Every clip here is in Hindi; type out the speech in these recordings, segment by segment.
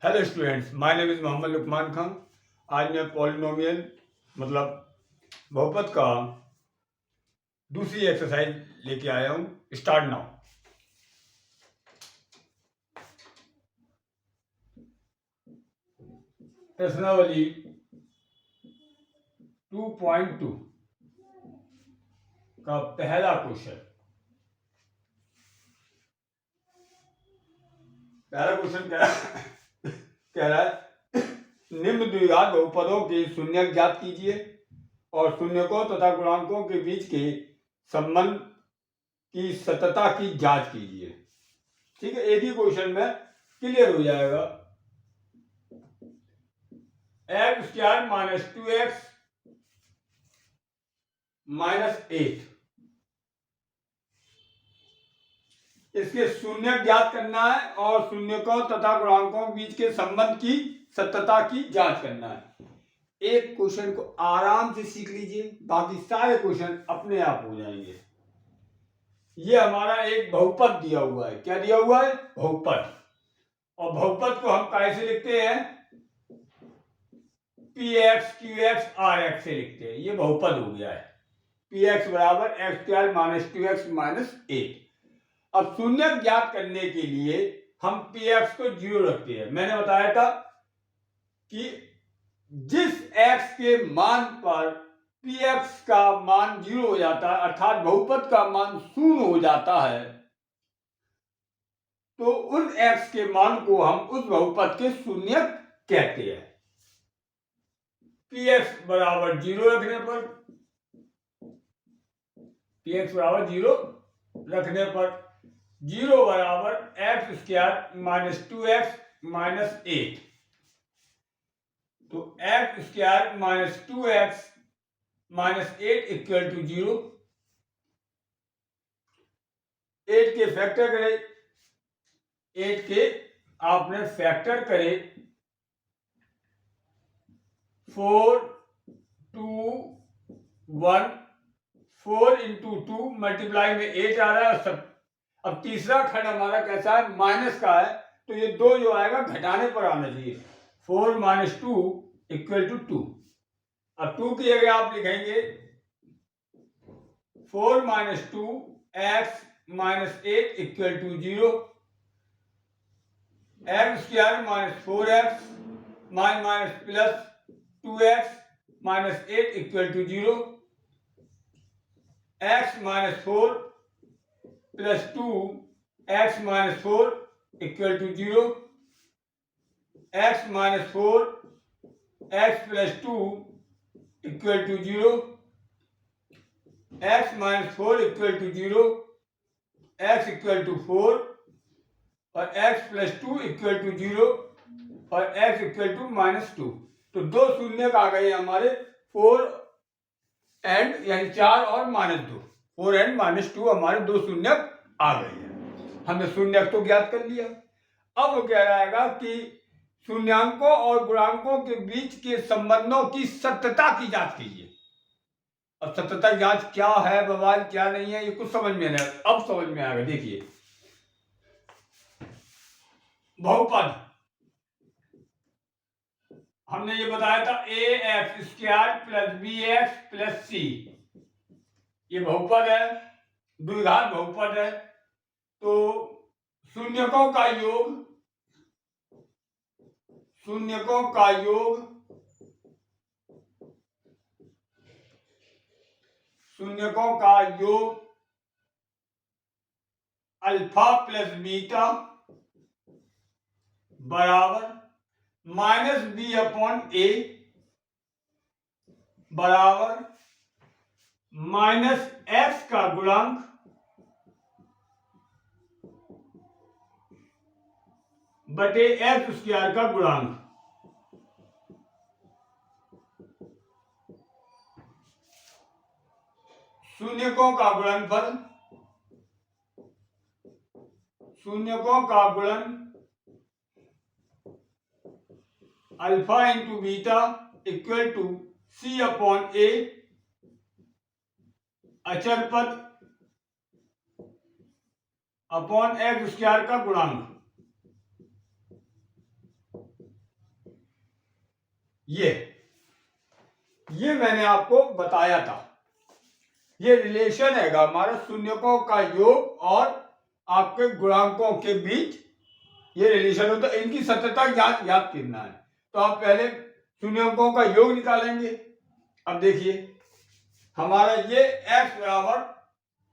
Hello students, my name is Mohammad Lukman Khan. आज मैं पॉलिनोमियल मतलब बहुपद का दूसरी एक्सरसाइज लेके आया हूँ। Start now. प्रश्नावली 2.2 का पहला क्वेश्चन। कह रहा है निम्न द्विघात बहुपदों के शून्यक ज्ञात कीजिए और शून्यकों तथा गुणांकों के बीच के संबंध की सततता की जांच कीजिए। ठीक है, एक ही क्वेश्चन में क्लियर हो जाएगा। X square minus 2x minus 8, इसके शून्य ज्ञात करना है और शून्यकों तथा गुणांकों के बीच के संबंध की सततता की जांच करना है। एक क्वेश्चन को आराम से सीख लीजिए, बाकी सारे क्वेश्चन अपने आप हो जाएंगे। ये हमारा एक बहुपद दिया हुआ है। क्या दिया हुआ है? बहुपद। और बहुपद को हम कैसे लिखते हैं? px qx rx से लिखते हैं। ये बहुपद हो गया है। px बराबर x square minus 2x minus 8। अब शून्य ज्ञात करने के लिए हम px को 0 रखते हैं। मैंने बताया था कि जिस x के मान पर px का मान 0 हो जाता है, अर्थात बहुपद का मान 0 हो जाता है, तो उन x के मान को हम उस बहुपद के शून्य कहते हैं। px बराबर 0 रखने पर px बराबर 0 रखने पर 0 बराबर x square minus 2x minus 8। तो X square minus 2x minus 8 equal to 0। 8 के फैक्टर करें, 8 के आपने फैक्टर करे 4 2 1, 4 इंटू 2 मल्टीप्लाई में 8 आ रहा है। सब अब तीसरा खंड हमारा कैसा है? माइनस का है, तो ये 2 जो आएगा घटाने पर आना चाहिए। 4 माइनस 2 इक्वल टू 2। अब 2 की जगह आप लिखेंगे 4 minus 2 x minus 8 equal to 0। X square minus 4x minus plus 2x minus 8 equal to 0। X minus 4 plus 2 x minus 4 equal to 0। X minus 4 x plus 2 equal to 0। X minus 4 equal to 0, x equal to 4 और एक्स प्लस 2 इक्वल टू 0 और एक्स इक्वल टू माइनस 2। तो दो शून्य आ गए हमारे, 4 एंड यानी 4 और माइनस 2। 4 एंड माइनस 2 हमारे दो शून्य आ गए हैं। हमने शून्य तो ज्ञात कर लिया। अब वो कह रहेगा कि शून्यांकों और गुणांकों के बीच के संबंधों की सत्यता की जांच कीजिए। अब सत्यता जांच क्या है बवाल, क्या नहीं है, ये कुछ समझ में नहीं। अब समझ में आएगा। देखिए, बहुपद हमने ये बताया था a x square plus B x plus c, ये बहुपद है, द्विघात बहुपद है। तो शून्यकों का योग, शून्यकों का योग, शून्यकों का योग अल्फा प्लस बीटा बराबर माइनस बी अपॉन ए बराबर माइनस एक्स का गुणांक बटे एक्स स्क्वायर का गुणांक। शून्यकों का गुणनफल, शून्यकों का गुणन alpha into beta equal to c upon a, अचर पद अपॉन एक्स स्क्वायर का गुणांक। ये मैंने आपको बताया था। ये रिलेशन है हमारा शून्यकों का योग और आपके गुणांकों के बीच ये रिलेशन होता है। इनकी सत्यता याद करना है। तो आप पहले शून्यकों का योग निकालेंगे। अब देखिए हमारा ये x बराबर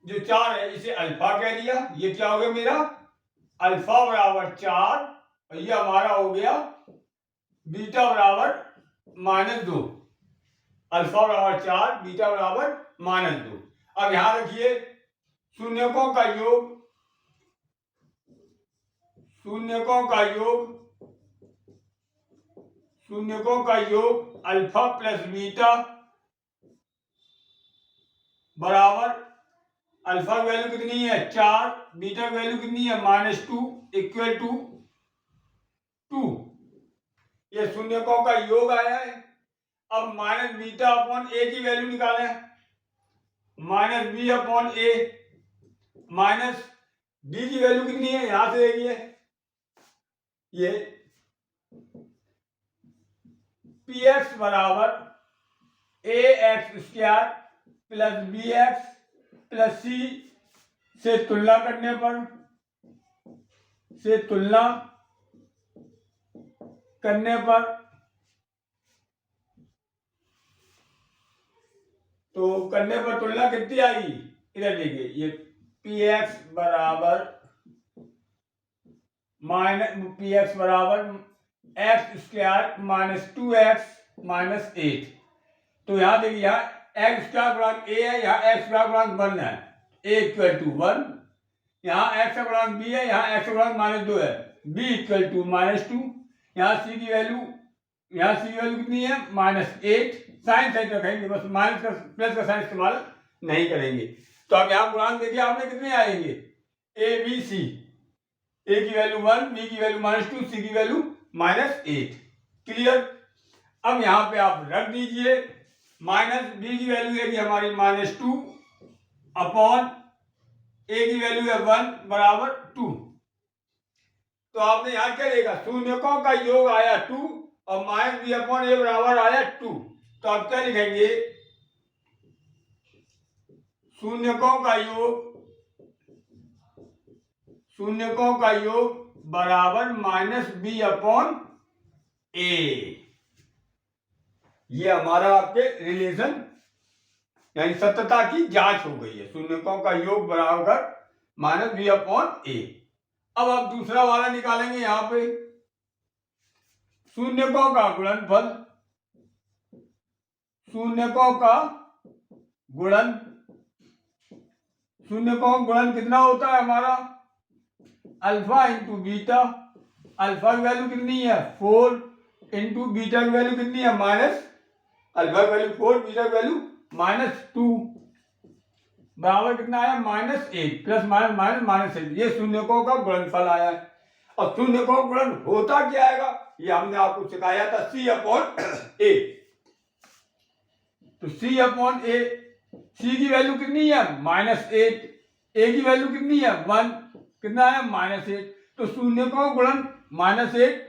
जो 4 है इसे अल्फा कह दिया। ये क्या हो गया मेरा अल्फा बराबर 4 और ये हमारा हो गया बीटा बराबर -2। अल्फा बराबर 4 बीटा बराबर -2। अब यहां रखिए शून्यकों का योग अल्फा प्लस बीटा बराबर अल्फा की वैल्यू कितनी है 4, बीटा की वैल्यू कितनी है -2 इक्वल टू 2। ये शून्यकों का योग आया है। अब माइनस बीटा अपॉन ए की वैल्यू निकालें। Minus B upon A minus B की वैल्यू कितनी है यहां से देखिए ये पी एक्स बराबर A x square plus B x plus C से तुलना करने पर तुलना कितनी आएगी इधर देखिए ये पी एक्स बराबर एक्स स्क्वायर -2x-8। तो यहाँ देखिए यहाँ एक्स स्क्वायर गुणांक ए है, यहाँ एक्स स्क्वायर गुणांक 1 है, a इक्वल टू 1। यहाँ एक्स का गुणांक b है, यहाँ एक्स का गुणांक -2 है, b इक्वल टू -2। यहाँ c की वैल्यू कितनी है -8। साइन साइड रखेंगे बस, माइनस का प्लस का साइन इस्तेमाल नहीं करेंगे। तो अब यहाँ गुणांक देखिए आपने कितने आएंगे a b c, a की वैल्यू 1, b की वैल्यू -2, c की वैल्यू -8। क्लियर। अब यहाँ पे आप रख दीजिए माइनस b की वैल्यू है कि हमारी -2 अपॉन a की वैल्यू है 1 बराबर 2। तो आपने यहाँ क्या देखा शून्यकों का योग आया 2 और माइनस b अपॉन a बराबर आया 2। तो आप क्या लिखेंगे शून्यकों का योग बराबर -b अपॉन a। ये हमारा आपके रिलेशन यानी सत्यता की जांच हो गई है। शून्यकों का योग बराबर -b अपॉन a। अब आप दूसरा वाला निकालेंगे। यहां पे शून्यकों का गुणनफल, शून्यकों का गुणन कितना होता है हमारा अल्फा इंटू बीटा। अल्फा की वैल्यू कितनी है 4 इंटू बीटा की वैल्यू कितनी है अल्फा की वैल्यू 4, बीटा की वैल्यू -2 बराबर कितना आया -8 प्लस -8। ये शून्यकों का गुणनफल आया है। और शून्यकों का गुणन होता क्या आएगा ये हमने आपको सिखाया था c अपॉन a। तो c अपॉन a, c की वैल्यू कितनी है -8, a की वैल्यू कितनी है 1, कितना है -8। तो शून्यकों का गुणन -8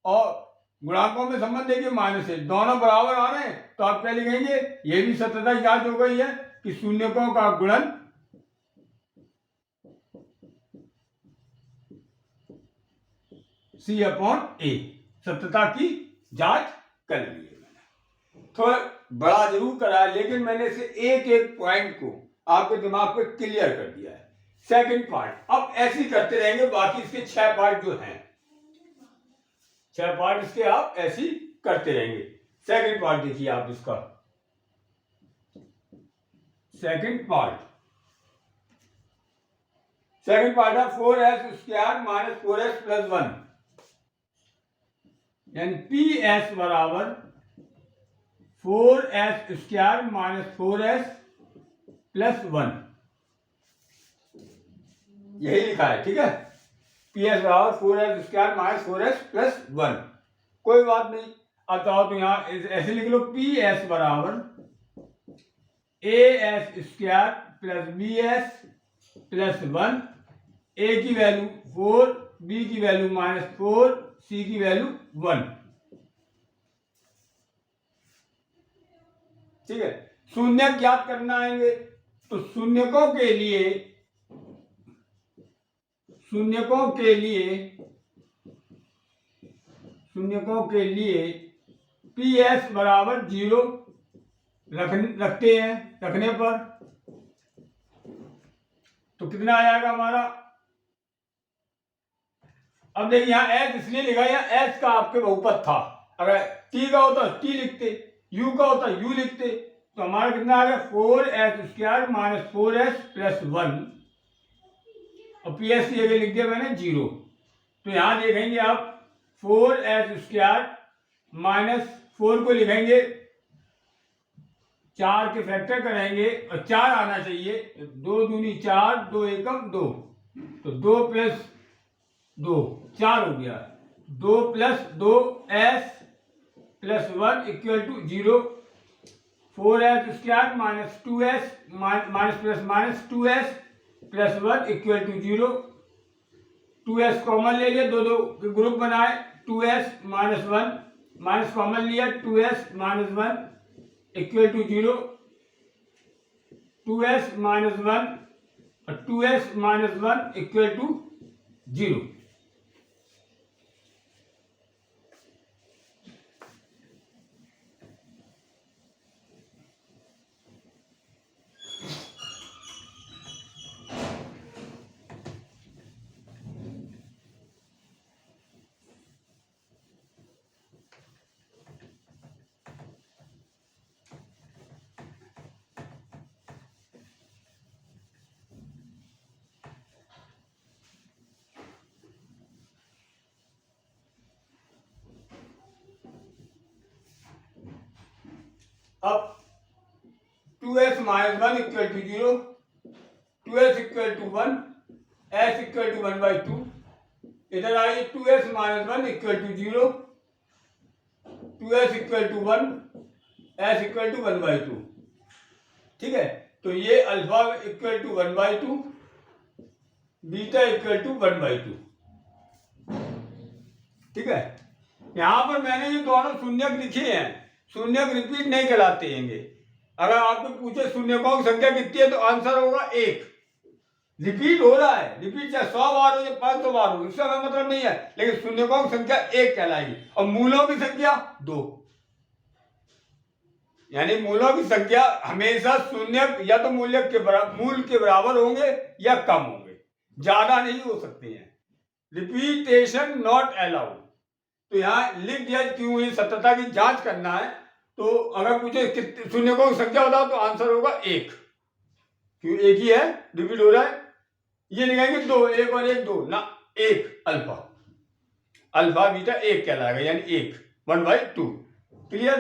और गुणांकों में संबंध देखिए -8, दोनों बराबर आ रहे हैं। तो आप क्या लिखेंगे ये भी सत्यता की जांच हो गई है कि शून्यकों का गुणन c अपॉन a। सत्यता की जांच कर ली है मैंने। थोड़ा बड़ा जरूर करा है लेकिन मैंने इसे एक एक पॉइंट को आपके दिमाग पे क्लियर कर दिया है। सेकंड पार्ट अब ऐसे ही करते रहेंगे। बाकी इसके 6 पार्ट जो हैं 6 पार्ट इसके आप ऐसे ही करते रहेंगे। सेकंड पार्ट देखिए आप इसका सेकंड पार्ट है 4s square minus 4s plus 1 यानी PS बराबर 4s square minus 4s plus 1 यही लिखा है। ठीक है PS बराबर 4s square minus 4s plus 1। कोई बात नहीं। अब तो यहां ऐसे लिख लो PS बराबर AS square plus BS plus 1। A की वैल्यू 4, B की वैल्यू -4, C की वैल्यू 1। ठीक है, शून्य ज्ञात करना आएंगे तो शून्यकों के लिए पी एस बराबर 0 रखते हैं। रखने पर तो कितना आ जाएगा हमारा। अब देखिए यहाँ एस इसलिए लिखा, यहाँ एस का आपके बहुपद था, अगर टी का होता टी लिखते, यू का होता यू लिखते, तो हमारा कितना आ गया 4s² माइनस 4s प्लस 1 और पी एस की जगह लिख दिया मैंने 0। तो यहां देखेंगे आप 4s² माइनस 4 को लिखेंगे 4 के फैक्टर करेंगे और 4 आना चाहिए, 2 दूनी 4, 2 एकम 2, तो 2 प्लस 2 4 हो गया, 2 plus 2s plus 1 equal to 0। 4s² minus 2s minus plus minus 2s plus 1 equal to 0। 2s common ले लिया, दो के ग्रुप बनाए, 2s माइनस 1 माइनस कॉमन लिया, 2s minus 1 equal to 0। 2s minus 1 और 2s माइनस 1 इक्वल टू 0। अब 2s minus 1 equal to 0, 2s equal to 1, s equal to 1/2। इधर आइए 2s minus 1 equal to 0, 2s equal to 1, s equal to 1/2। ठीक है, तो ये alpha equal to 1/2, beta equal to 1/2। ठीक है, यहां पर मैंने ये दोनों शून्यक लिखे हैं, शून्यक रिपीट नहीं कराते हैं। अगर आपको पूछे शून्यकों की संख्या कितनी है तो आंसर होगा 1। रिपीट हो रहा है, रिपीट चाहे 100 बार हो या 500 बार हो, इसका मतलब नहीं है, लेकिन शून्यकों की संख्या 1 कहलाएगी और मूलों की संख्या 2। यानी मूलों की संख्या हमेशा शून्य या तो मूल के बराबर होंगे या कम होंगे, ज्यादा नहीं हो सकते हैं। Repetition not allowed. तो यहाँ लिख दिया, क्यों ये सत्यता की जांच करना है। तो अगर पूछे कितने शून्यकों की संख्या बताओ तो आंसर होगा 1, क्यों 1 ही है, रिपीट हो रहा है। ये लिखेंगे 2, 1 और 1 2 ना, 1 अल्फा बीटा 1 कहलाएगा, यानी 1 1/2। क्लियर।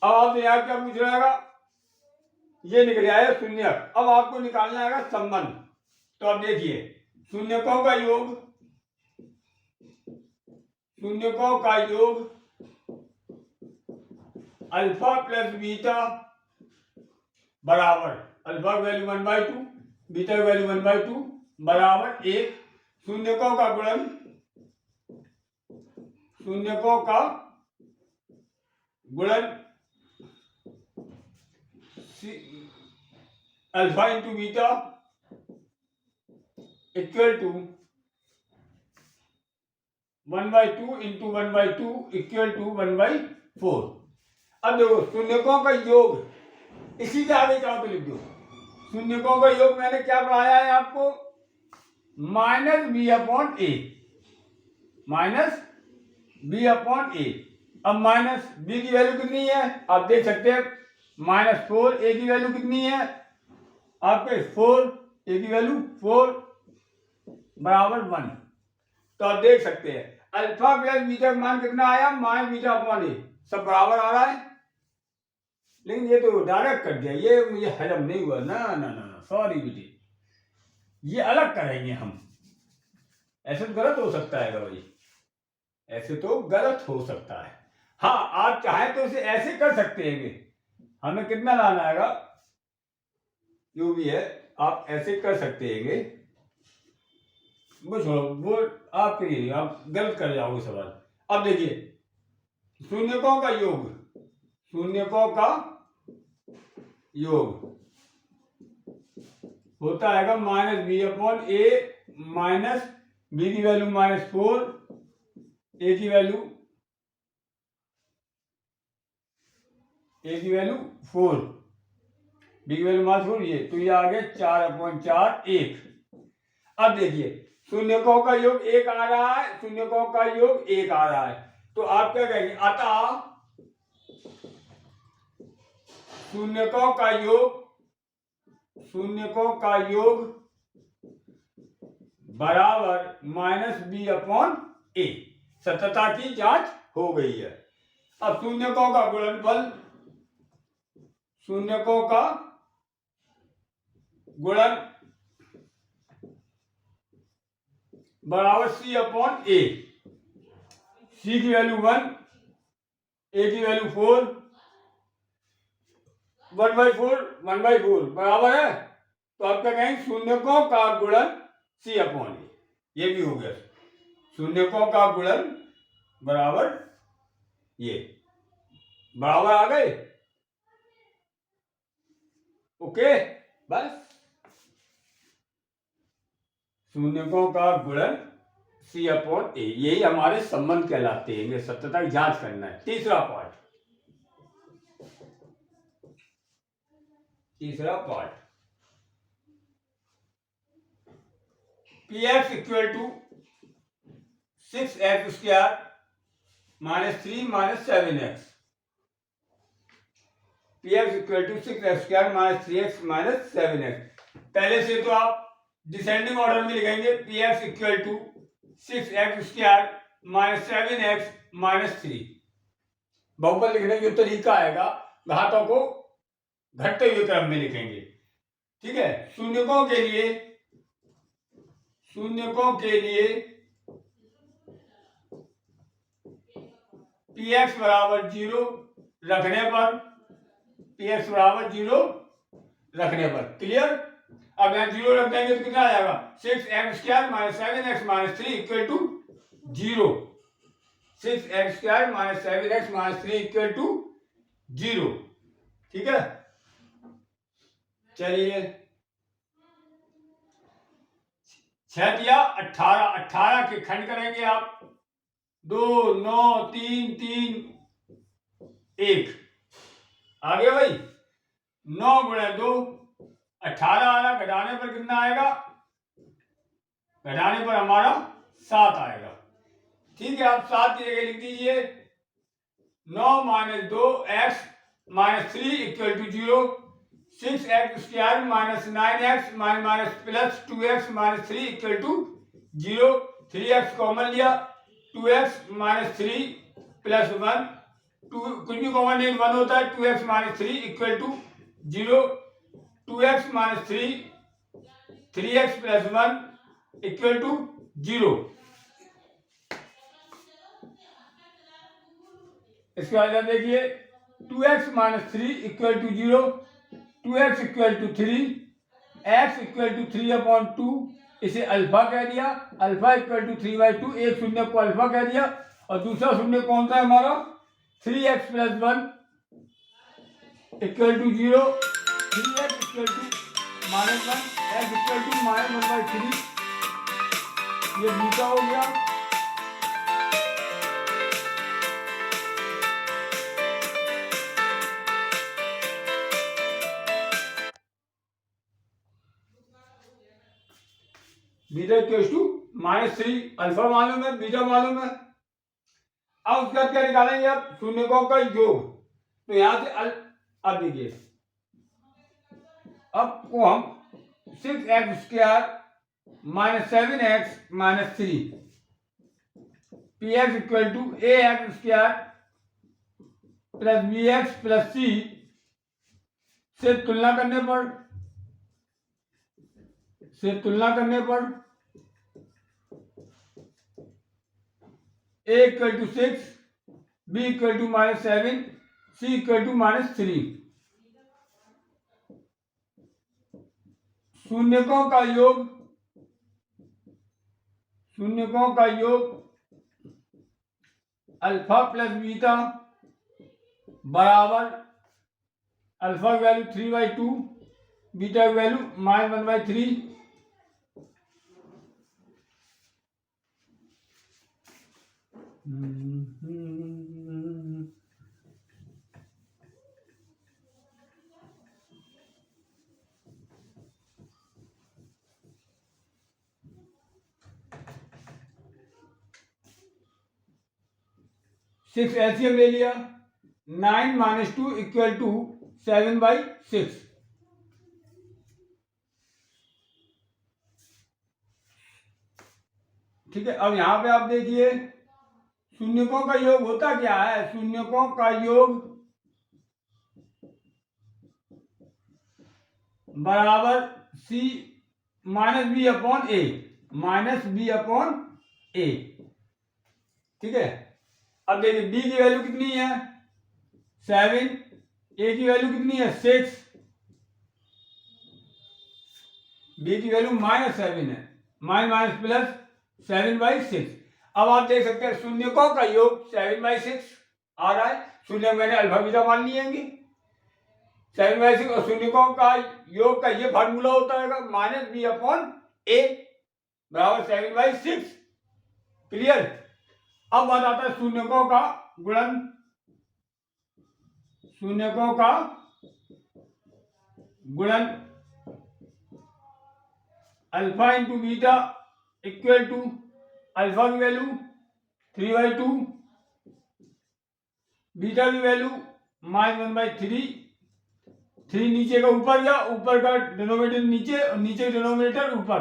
अब आप यहाँ क्या पूछ रहा है, ये निकल आया शून्यक। अब आपको निकालना है संबंध। तो अब देखिए शून्यकों का योग अल्फा प्लस बीटा बराबर, अल्फा की वैल्यू 1/2, बीटा की वैल्यू 1/2 बराबर 1। शून्यकों का गुणन, alpha into beta equal to 1/2 into 1/2 equal to 1/4। अब देखो शून्यकों का योग, इसी के आगे चाहो तो लिख दो। शून्यकों का योग मैंने क्या पढ़ाया है आपको, -b/a, -b/a। अब माइनस b की वैल्यू कितनी है आप देख सकते हैं, -4, a की वैल्यू कितनी है आपके 4, a की वैल्यू 4 बराबर 1। तो आप देख सकते हैं अल्फा प्लस बीटा का मान कितना आया, -β/a, सब बराबर आ रहा है। लेकिन ये तो डायरेक्ट कर दिया, ये मुझे हजम नहीं हुआ ना ना ना ना, सॉरी बेटी, ये अलग करेंगे हम। ऐसे तो गलत हो सकता है भाई, ऐसे तो गलत हो सकता है। हाँ आप चाहें तो इसे ऐसे कर सकते हैं, हमें कितना लाना आएगा, जो भी है आप ऐसे कर सकते हैं। वो छोड़ो, वो आपके लिए, आप गलत कर जाओगे सवाल। अब देखिए शून्यकों का योग, शून्यकों का योग होता है minus B upon A minus B की वैल्यू -4, ए की वैल्यू 4, बी की वैल्यू -4, ये तो ये आ गया 4/4 1। अब देखिए शून्यकों का योग 1 आ रहा है, शून्यकों का योग 1 आ रहा है, तो आप क्या कहेंगे, अतः शून्यकों का योग बराबर -b अपॉन ए। सत्यता की जांच हो गई है। अब शून्यकों का गुणनफल, शून्यकों का गुणन बराबर c अपॉन ए। c की वैल्यू 1, ए की वैल्यू 4, 1/4 बराबर है, तो आप क्या कहेंगे, शून्यकों का गुणन c अपॉन ए। ये भी हो गया, शून्यकों का गुणन बराबर ये बराबर आ गए। ओके, बस शून्यकों का गुणन c अपॉन ए, यही हमारे संबंध कहलाते हैं। ये सत्यता की जांच करना है। तीसरा part px equal to 6x square -3 -7x। px equal to 6x square -3x -7x। पहले से तो आप डिसेंडिंग ऑर्डर में लिखेंगे। px equal to 6x square -7x -3। बहुपद लिखने का जो तरीका आएगा, घातों को घटते हुए क्रम में लिखेंगे। ठीक है, शून्यकों के लिए px बराबर 0 रखने पर, क्लियर। अब यहाँ 0 रख देंगे तो कितना आ जाएगा, 6x square -7x -3 equal to 0। 6x square -7x -3 equal to 0। ठीक है, चलिए 6 या 18 के खंड करेंगे आप। 2 9 3 3 1 आ गया भाई। 9 × 2 18 आ रहा, घटाने पर कितना आएगा, घटाने पर हमारा 7 आएगा। ठीक है, आप 7 की जगह लिख दीजिए 9 - 2x -3 equal to 0। 6x square -9x plus 2x -3 equal to 0। 3x common लिया, 2x -3 प्लस 1, कुछ भी कॉमन नहीं 1 होता है। 2x -3 equal to 0। 2x -3 3x plus 1 equal to 0। इसके बाद देखिए 2x -3 equal to 0, 2x equal to 3, x equal to 3/2। इसे अल्फा कह दिया, अल्फा इक्वल टू 3/2। एक शून्य को अल्फा कह दिया, और दूसरा शून्य कौन सा है हमारा, 3x plus 1 equal to 0। 3x equal to -1, x equal to -1/3। ये बीटा हो गया। बीटा इक्वल टू -3, अल्फा मालूम है, बीटा मालूम है। अब उसका क्या निकालेंगे आप, शून्यकों का योग। तो यहां से अब देखिए, अब को हम 6x square -7x -3 px equal to ax square plus bx plus c से तुलना करने पर a equal to 6, b equal to -7, c equal to -3। शून्यकों का योग अल्फा प्लस बीटा बराबर अल्फा की वैल्यू 3/2, बीटा की वैल्यू -1/3। सिक्स एलसीएम ले लिया, 9 - 2 = 7/6। ठीक है, अब यहां पे आप देखिए शून्यकों का योग होता क्या है? शून्यकों का योग बराबर सी -b/a, -b/a। ठीक है, अब देखिए b की वैल्यू कितनी है? 7, a की वैल्यू कितनी है? 6, b की वैल्यू -7 है, माइनस प्लस 7/6। अब आप देख सकते हैं शून्यकों का योग 7/6 आ रहा है। शून्य मैंने अल्फा बीटा मान लिएंगे 7/6, और शून्यकों का योग का ये फार्मूला होता है -b/a बराबर 7/6। क्लियर? अब बात आता है शून्यकों का गुणन। शून्यकों का गुणन alpha into beta equal to alpha की वैल्यू 3/2, बीटा की वैल्यू -1/3। 3 नीचे का ऊपर गया, ऊपर का डिनोमिनेटर नीचे और नीचे का डिनोमिनेटर ऊपर,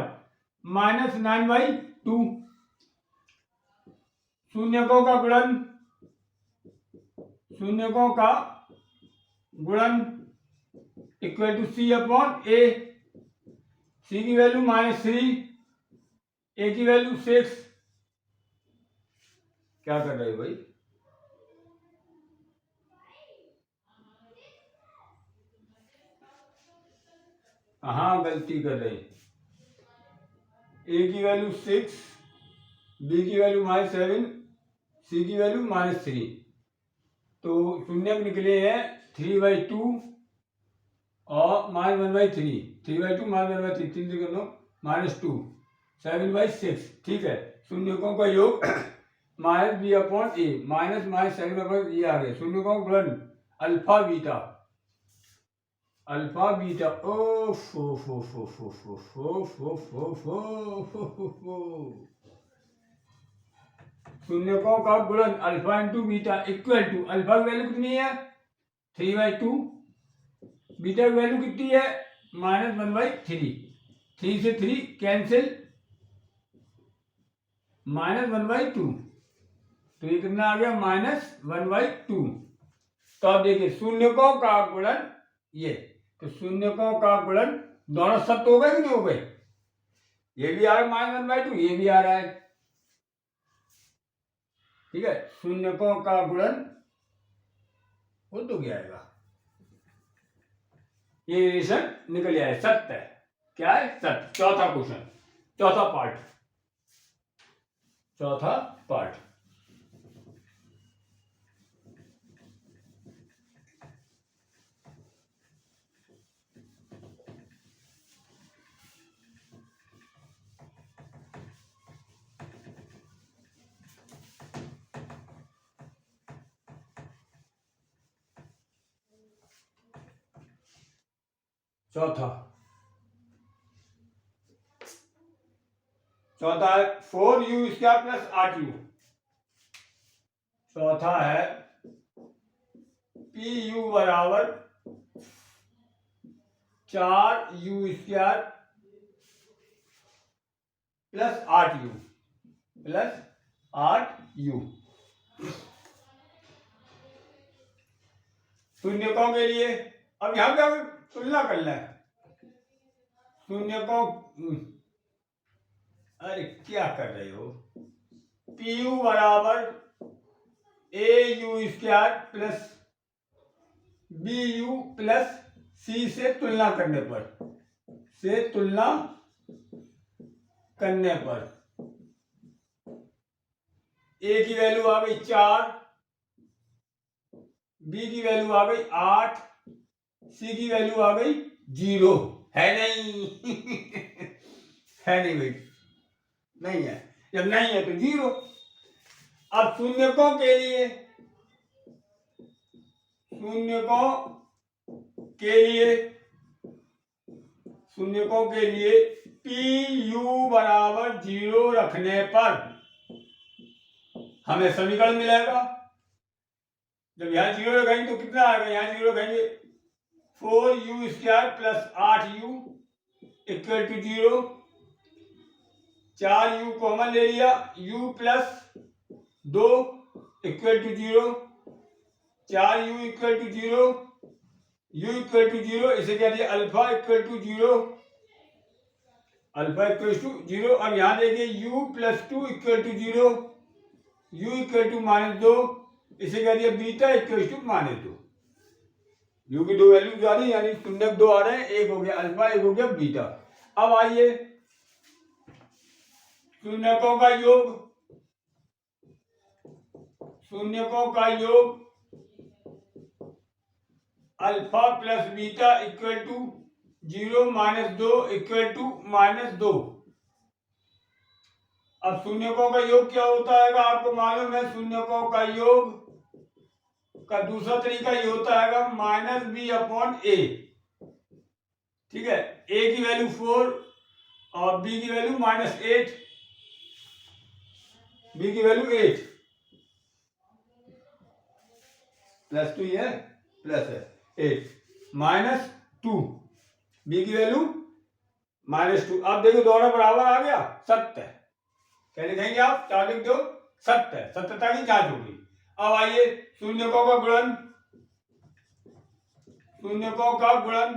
-9/2। शून्यकों का गुणन, शून्यकों का गुणन इक्वल टू c/a। c की वैल्यू -3, a की वैल्यू 6। क्या कर रहे हो भाई? हाँ, गलती कर रहे। a की वैल्यू 6, b की वैल्यू -7, c की वैल्यू -3। तो शून्य निकले हैं 3/2 और -1/3। 3/2 -1/3, 3 से करो -2, 7/6। ठीक है, शून्यकों का योग -b/a, -7/ये आ गया। शून्यकों का गुणन अल्फा बीटा, अल्फा बीटा। ओ शून्यकों का गुणन alpha into beta equal to alpha की वैल्यू कितनी है? 3/2, बीटा की वैल्यू कितनी है? -1/3। 3 से 3 कैंसिल, -1/2। तो ये कितना आ गया? -1/2। तो अब देखिए शून्यकों का गुणन ये, तो शून्यकों का गुणन दोनों सत्य हो गए कि नहीं हो गए? ये भी आ रहा है -1/2, ये भी आ रहा है। ठीक है, शून्यकों का गुणन हो तो गया है। ये रिलेशन निकल आया, सत्य है। क्या है? सत्य। चौथा क्वेश्चन, चौथा पार्ट, चौथा पार्ट। चौथा है 4u² + 8u। चौथा है PU बराबर 4u² + 8u + 8u। शून्यकों के लिए अब यहां पे हमें तुलना करना है। शून्यकों, अरे क्या कर रहे हो? PU बराबर AU² + BU + C से तुलना करने पर, से तुलना करने पर A की वैल्यू आ गई 4, B की वैल्यू आ गई 8, सी की वैल्यू आ गई 0। है नहीं? है नहीं भाई, नहीं है। जब नहीं है तो 0। अब शून्यकों के लिए, शून्यकों के लिए, शून्यकों के लिए पी यू बराबर 0 रखने पर हमें समीकरण मिलेगा। जब यहाँ 0 रखेंगे तो कितना आएगा? यहाँ 0 रखेंगे 4u² plus 8u equal to 0। 4u common ले लिया, u plus 2 equal to 0। 4u equal to 0, u equal to 0, इसे कह दिया alpha equal to 0, alpha equal to 0। अब यहाँ देखिए u plus 2 equal to 0, u equal to -2, इसे कह दिया बीटा इक्वल टू -2। u की दो वैल्यू जा रही, यानी शून्यक 2 आ रहे हैं, एक हो गया अल्फा, एक हो गया बीटा। अब आइए शून्यकों का योग, शून्यकों का योग alpha plus beta equal to 0 -2 equal to -2। अब शून्यकों का योग क्या होता है आपको मालूम है। शून्यकों का योग का दूसरा तरीका ये होता है -b/a। ठीक है, a की वैल्यू 4 और b की वैल्यू -8, b की वैल्यू 8 प्लस 2 है, प्लस है 8 -2, b की वैल्यू -2। अब देखो दोनों बराबर आ गया, सत्य। क्या लिखेंगे आप? क्या लिख दो? सत्य, सत्यता की जांच होगी। अब आइए शून्यकों का गुणन, शून्यकों का गुणन।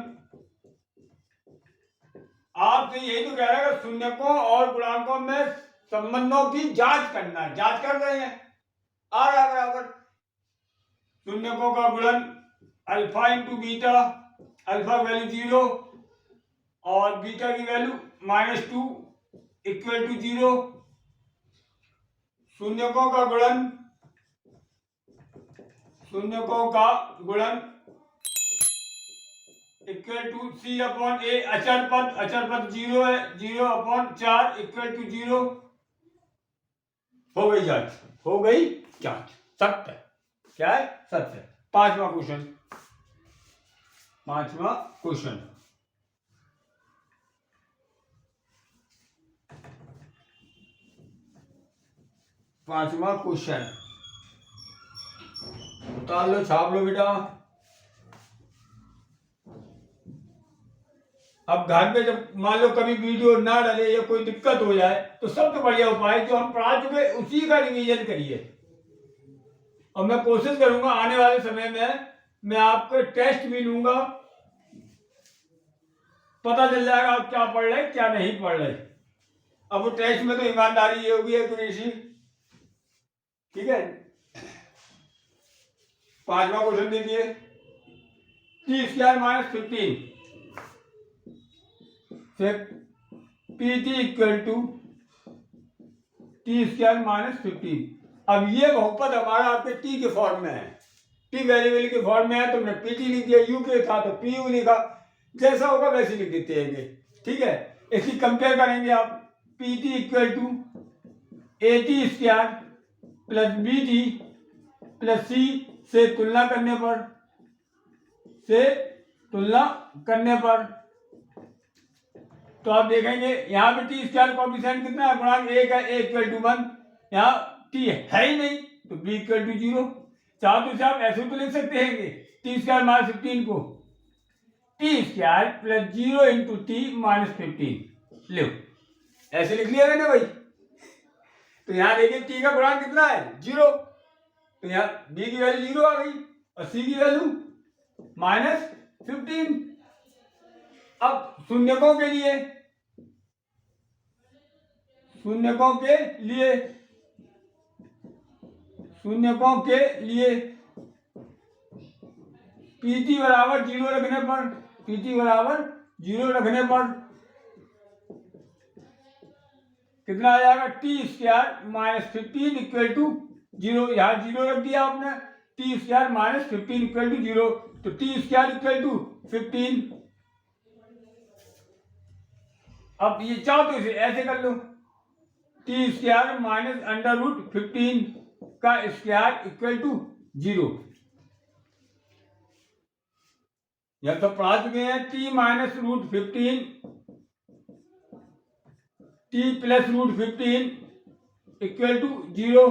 आप तो यही तो कह रहे हैं, शून्यकों और गुणांकों में संबंधों की जांच करना है, जांच कर रहे हैं। आ रहा बराबर। शून्यकों का गुणन अल्फा इंटू बीटा, अल्फा की वैल्यू 0 और बीटा की वैल्यू -2 इक्वल टू 0। शून्यकों का गुणन, शून्यकों का गुणन इक्वल टू c/a। अचर पद, अचर पद 0 है, 0/4 इक्वल टू 0। हो गई जांच, हो गई जांच, सत्य। क्या है? सत्य। पांचवा क्वेश्चन, पांचवा क्वेश्चन। पांचवा क्वेश्चन उतार लो, छाप लो बेटा। अब घर पे जब मान लो कभी वीडियो ना डाले या कोई दिक्कत हो जाए तो सबसे बढ़िया उपाय जो हम पढ़ा चुके उसी का रिवीजन करिए। और मैं कोशिश करूंगा आने वाले समय में मैं आपको टेस्ट भी लूंगा, पता चल जाएगा आप क्या पढ़ रहे क्या नहीं पढ़ रहे। अब वो टेस्ट में तो ईमानदारी ये होगी एक्यूरेसी। ठीक है, पांचवा क्वेश्चन देखिए, t² - 15 फिर pt इक्वल टू t² - 15। अब ये बहुपद हमारा आपके t के फॉर्म में है, t वेरिएबल के फॉर्म में है, तो हमने pt लिख दिया, u के था तो pu लिखा, जैसा होगा वैसे लिख देते हैं। ठीक है, इसकी कंपेयर करेंगे आप, pt equal to at² plus bt plus c से तुलना करने पर, से तुलना करने पर तो आप देखेंगे यहाँ पे t² कॉफिशिएंट कितना है? गुणांक 1 है, a इक्वल टू 1। यहाँ t है ही नहीं तो b इक्वल टू 0। चाहो तो आप ऐसे तो लिख सकते हैं t² - 15 को t² प्लस 0 इंटू t - 15 लो, ऐसे लिख लिया मैंने भाई। तो यहाँ देखिए t का गुणांक कितना है? 0, तो यहाँ b की वैल्यू 0 आ गई और c की वैल्यू -15। अब शून्यकों के लिए, शून्यकों के लिए, शून्यकों के लिए pt बराबर 0 रखने पर, pt बराबर 0 रखने पर कितना आ जाएगा? t² - 15 equal to 0। यहाँ 0 रख दिया आपने, t square minus 15 equal to 0। तो टी स्क्वायर इक्वल टू 15। अब ये चाहो तो इसे ऐसे कर लो, T square minus under root 15 का स्क्वायर इक्वल टू 0। या तो पढ़ा चुके हैं, t minus root 15 t plus root 15 equal to 0।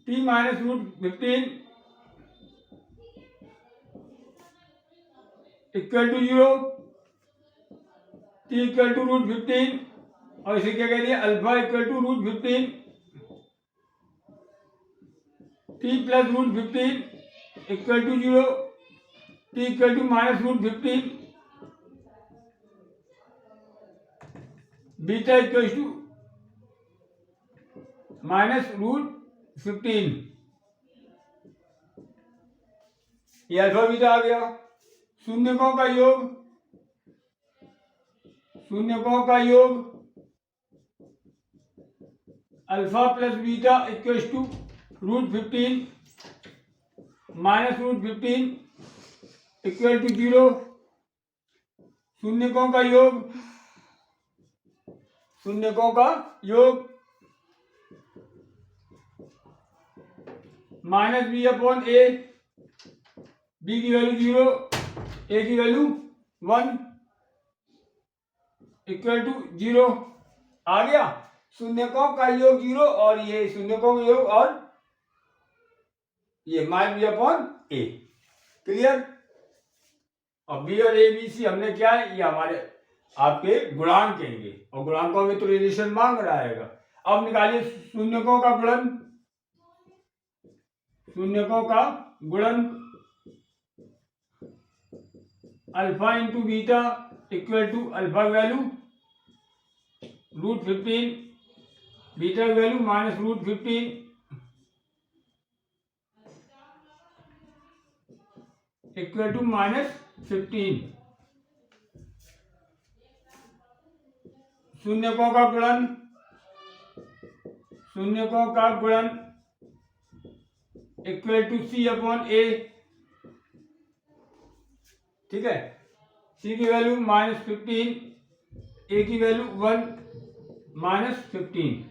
T minus root 15 equal to 0, t equal to root 15 और इसे क्या कह रही है, alpha equal to root 15 t plus root 15 equal to 0, t equal to minus root 15 beta equal to minus root 15। ये अल्फा बीटा आ गया। शून्यकों का योग, शून्यकों का योग alpha plus beta equal to root 15 minus root 15 equal to 0। शून्यकों का योग, शून्यकों का योग minus B upon a, b की वैल्यू 0, ए की वैल्यू 1 इक्वल टू 0 आ गया। शून्यकों का योग 0 और ये शून्यकों का योग और ये माइनस बी अपॉन ए। क्लियर। और बी और ए बी सी हमने क्या है, ये हमारे आपके गुणांक कहेंगे और गुणांकों में तो रिलेशन मांग रहा है। अब निकालिए शून्यकों का गुणन, शून्यकों का गुणन alpha into beta equal to alpha value root 15 beta value minus root 15 equal to minus 15। शून्यकों का गुणन, शून्यकों का गुणन equal to c upon a. ठीक है, सी की वैल्यू माइनस 15, ए की वैल्यू 1 माइनस 15।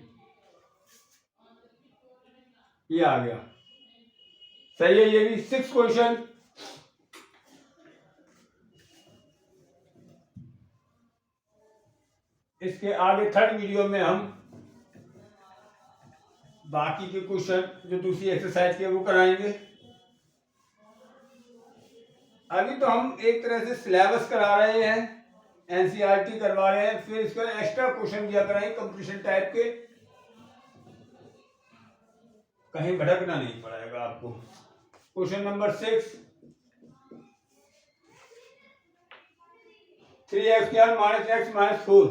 ये आ गया। सही है, ये भी 6 क्वेश्चन। इसके आगे थर्ड वीडियो में हम बाकी के क्वेश्चन जो दूसरी एक्सरसाइज के वो कराएंगे। अभी तो हम एक तरह से सिलेबस करा रहे हैं, एनसीईआरटी करवा रहे हैं, फिर इसके एक्स्ट्रा क्वेश्चन दिया कराएंगे कंपटीशन टाइप के। कहीं भटकना नहीं पड़ेगा आपको। Question number 6, 3x square minus x minus 4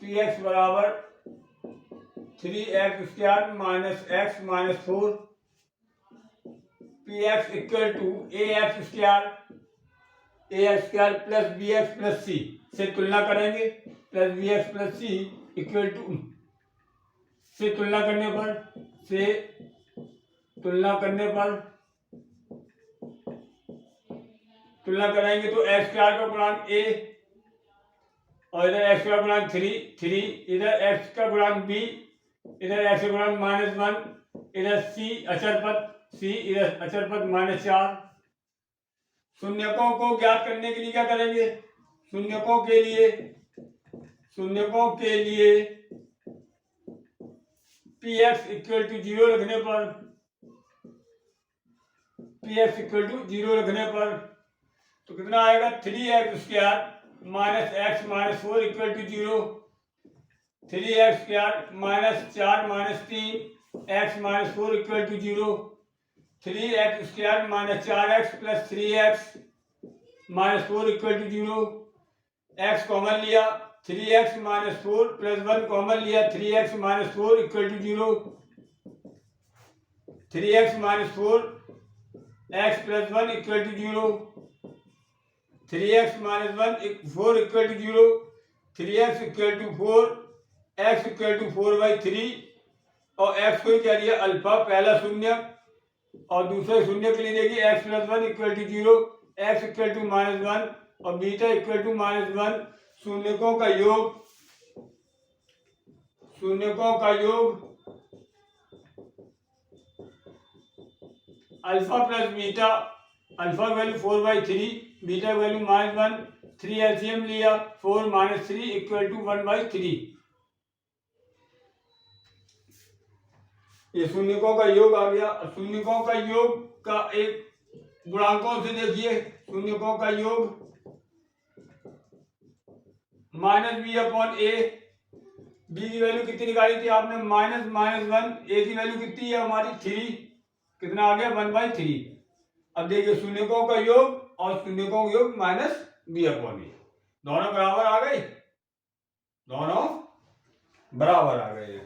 px बराबर 3x square minus x minus 4 px equal to ax square plus bx plus c से तुलना करेंगे। Plus bx plus c equal to से तुलना करने पर, से तुलना करने पर तुलना कराएंगे तो एक्स स्क्वायर का गुणांक a और इधर एक्स का गुणांक 3, इधर एक्स का गुणांक b, इधर एक्स का गुणांक -1, इधर c अचर पद c, इधर अचर पद -4। शून्यकों को ज्ञात करने के लिए क्या करेंगे, शून्यकों के लिए px इक्वल टू 0 रखने पर, px इक्वल टू 0 रखने पर तो कितना आएगा, 3x square minus x minus 4 equal to 0, 3x square minus 4 minus 3 x minus 4 equal to 0, 3x square minus 4x plus 3x minus 4 equal to 0। x common लिया, 3x माइनस 4 प्लस 1 कॉमन लिया, 3x minus 4 equal to 0, 3x minus 4 x plus 1 equal to 0, 3x minus 4 equal to 0, 3x equal to 4, x equal to 4/3 और एक्स को ही क्या दिया अल्फा, पहला शून्य और दूसरे शून्य के लिए देखिए X plus one equal to zero, X equal to minus one और beta equal to minus one. शून्यकों का योग, शून्यकों का योग alpha plus beta, alpha value 4/3, beta value -1, 3 LCM लिया 4 - 3 इक्वल टू 1/3। ये शून्यकों का योग आ गया। शून्यकों का योग का एक गुणांकों से देखिए, शून्यकों का योग -b/a, b की वैल्यू कितनी निकाली थी आपने -1, a की वैल्यू कितनी है हमारी 3, कितना आ गया 1/3। अब देखिए शून्यकों का योग और शून्यकों का योग -b/a, दोनों बराबर आ गए, दोनों बराबर आ गए।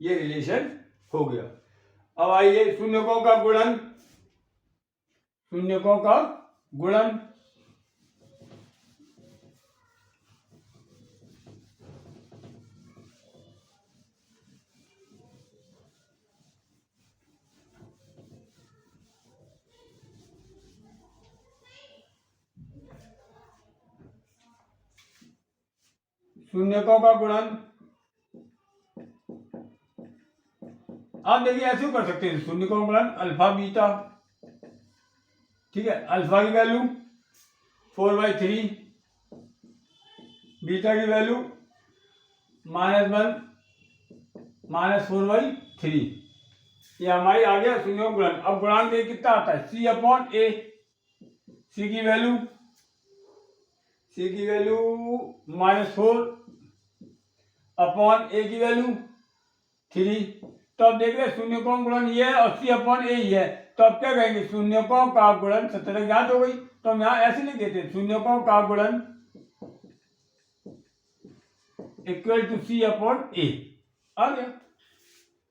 ये रिलेशन हो गया। अब आइए शून्यकों का गुणन, शून्यकों का गुणन। शून्यकों का गुणन आप देखिए ऐसे कर सकते हैं, शून्यकों का गुणन अल्फा बीटा, ठीक है, अल्फा की वैल्यू 4/3, बीटा की वैल्यू -1 -4/3। ये हमारी आ गया शून्यों का गुणन। अब गुणांक देखिए कितना आता है c/a, c की वैल्यू -4 अपॉन a की वैल्यू 3। तो अब देखिए शून्यकों का गुणन ये है और c/a ही है, तो अब क्या कहेंगे शून्यकों का गुणन सत्तर ज्ञात हो गई, तो हम यहाँ ऐसे लिख देते हैं शून्यकों का गुणन इक्वल टू c/a आ गया,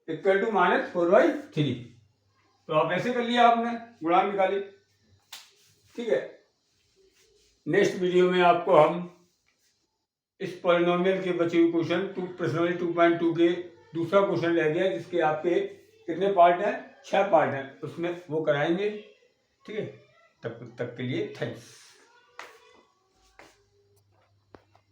इक्वल टू -4/3। तो आप ऐसे कर लिया आपने, गुणांक निकाली, ठीक है। नेक्स्ट वीडियो में आपको हम इस पॉलिनोमियल के बचे हुए क्वेश्चन प्रश्न 2.2 के दूसरा क्वेश्चन रह गया, जिसके आपके कितने पार्ट हैं, 6 पार्ट हैं, उसमें वो कराएंगे, ठीक है। तब तक के लिए थैंक्स।